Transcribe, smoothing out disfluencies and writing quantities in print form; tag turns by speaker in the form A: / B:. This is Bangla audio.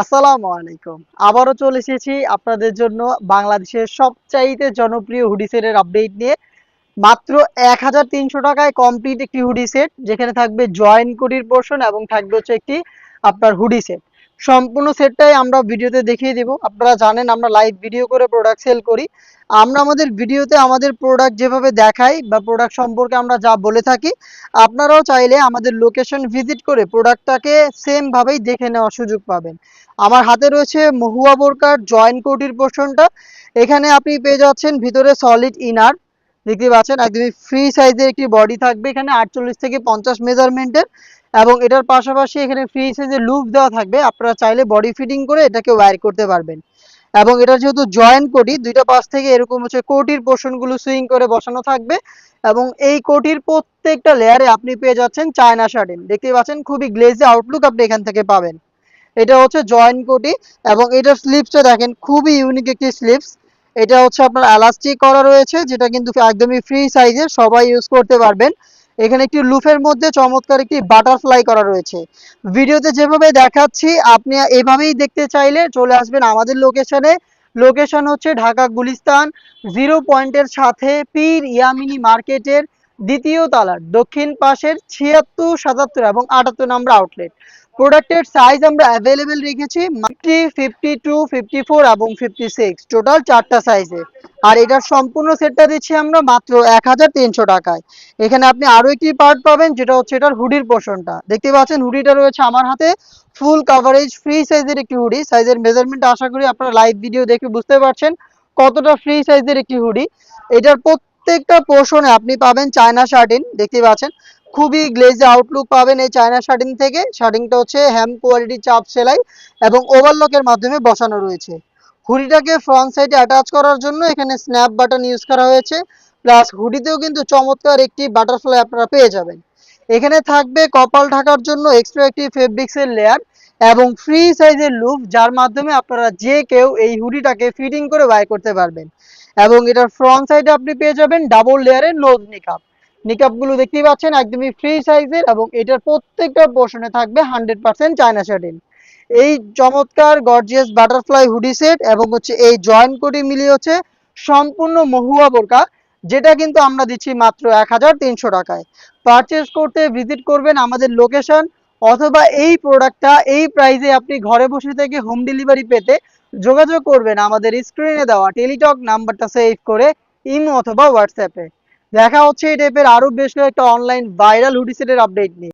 A: আসসালামু আলাইকুম। আবারও চলে এসেছি আপনাদের জন্য বাংলাদেশের সবচাইতে জনপ্রিয় হুডি সেটের আপডেট নিয়ে। মাত্র ১,৩০০ টাকায় কমপ্লিট একটি হুডি সেট, যেখানে থাকবে জয়েন কোটির পোর্শন এবং থাকবে হচ্ছে একটি আপনার হুডি সেট। সম্পূর্ণ সেটটাই আমরা ভিডিওতে দেখিয়ে দেব। আপনারা জানেন আমরা লাইভ ভিডিও করে প্রোডাক্ট সেল করি। আমরা আমাদের ভিডিওতে আমাদের প্রোডাক্ট যেভাবে দেখাই বা প্রোডাক্ট সম্পর্কে আমরা যা বলে থাকি, আপনারাও চাইলে আমাদের লোকেশন ভিজিট করে প্রোডাক্টটাকে সেম ভাবেই দেখে নেওয়ার সুযোগ পাবেন। আমার হাতে রয়েছে মহুয়া বোরকার জয়েন কোটির পোর্শনটা। এখানে আপনি পেয়ে যাচ্ছেন ভিতরে সলিড ইনার, দেখতে পাচ্ছেন একদমই ফ্রি সাইজের একটি বডি থাকবে এখানে 48 থেকে 50 মেজারমেন্টের, এবং এটার পাশাপাশি এখানে ফ্রি সাইজের লুপ দেওয়া থাকবে। আপনারা চাইলে বডি ফিটিং করে এটাকে ওয়্যার করতে পারবেন। এবং এটা যেহেতু জয়েন্ট কোটি, দুইটা পাশ থেকে এরকম হচ্ছে কোটির পোর্শনগুলো সুইং করে বসানো থাকবে, এবং এই কোটির প্রত্যেকটা লেয়ারে আপনি পেয়ে যাচ্ছেন চায়না শার্টিন। দেখতে পাচ্ছেন খুবই গ্লেজি আউটলুক আপনি এখান থেকে পাবেন। এটা হচ্ছে জয়েন্ট কোটি, এবং এটার স্লিপসটা দেখেন খুবই ইউনিক একটি স্লিপস। এটা হচ্ছে আপনার এলাস্টিক করা রয়েছে, যেটা কিন্তু একদমই ফ্রি সাইজের, সবাই ইউজ করতে পারবেন। এখানে একটি লুফের মধ্যে চমৎকার একটি বাটারফ্লাই করা রয়েছে। ভিডিওতে যেভাবে দেখাচ্ছি আপনি এভাবেই দেখতে চাইলে চলে আসবেন আমাদের লোকেশনে। লোকেশন হচ্ছে ঢাকা গুলিস্তান 0 পয়েন্টের সাথে পীর ইয়ামিনী মার্কেটের দ্বিতীয় তালার দক্ষিণ পাশের 76, 77 এবং 78 নম্বর আউটলেট। প্রোডাক্টের সাইজ আমরা অ্যাভেলেবেল রেখেছি 50, 52, 54 এবং 56, টোটাল 4টা সাইজে। আর এটার সম্পূর্ণ সেটটা দিচ্ছি আমরা মাত্র ১,৩০০ টাকায়। এখানে আপনি আরো একটি পার্ট পাবেন, যেটা হচ্ছে এটার হুডির পোর্শনটা। দেখতে পাচ্ছেন হুডিটা রয়েছে আমার হাতে, ফুল কাভারেজ ফ্রি সাইজের একটি হুডি। সাইজের মেজারমেন্ট আশা করি আপনারা লাইভ ভিডিও দেখে বুঝতে পারছেন কতটা ফ্রি সাইজের একটি হুডি। এটার প্রত্যেকটা পোর্শনে আপনি পাবেন চায়না শার্টিন। দেখতে পাচ্ছেন খুবই গ্লেজি আউটলুক পাবেন এই চায়না শার্টিং থেকে। শার্টিংটা হচ্ছে হ্যাম কোয়ালিটি চাপ সেলাই এবং ওভারলকের মাধ্যমে বসানো রয়েছে। হুডিটাকে ফ্রন্ট সাইডে অ্যাটাচ করার জন্য এখানে স্ন্যাপ বাটন ইউজ করা হয়েছে, প্লাস হুডিতেও কিন্তু চমৎকার একটি বাটারফ্লাই আপনারা পেয়ে যাবেন। এখানে থাকবে কপাল ঢাকার জন্য এক্সট্রা একটি ফেব্রিক্সের লেয়ার এবং ফ্রি সাইজের লুপ, যার মাধ্যমে আপনারা যে কেউ এই হুডিটাকে ফিটিং করে বাই করতে পারবেন। এবং এটার ফ্রন্ট সাইডে আপনি পেয়ে যাবেন ডাবল লেয়ারের নোজ নিকাপ। নিকাপগুলো দেখতেই পাচ্ছেন একদমই ফ্রি সাইজের, এবং এটার প্রত্যেকটা পোর্শনে থাকবে 100% চায়না শার্টিন। এই চমৎকার গর্জিয়াস বাটারফ্লাই হুডি সেট এবং হচ্ছে এই জয়েন্ট কোটি মিলিয়ে হচ্ছে সম্পূর্ণ মহুয়া বোরকা, যেটা কিন্তু আমরা দিচ্ছি মাত্র ১,৩০০ টাকায়। পারচেস করতে ভিজিট করবেন আমাদের লোকেশন, অথবা এই প্রোডাক্টটা এই প্রাইসে আপনি ঘরে বসে থেকে হোম ডেলিভারি পেতে যোগাযোগ করবেন আমাদের স্ক্রিনে দেওয়া টেলিটক নাম্বারটা সেভ করে ইমো অথবা হোয়াটসঅ্যাপে। দেখা হচ্ছে এই টাইপের আরো বেশ কয়েকটা অনলাইন ভাইরাল হুডি সেটের আপডেট নিয়ে।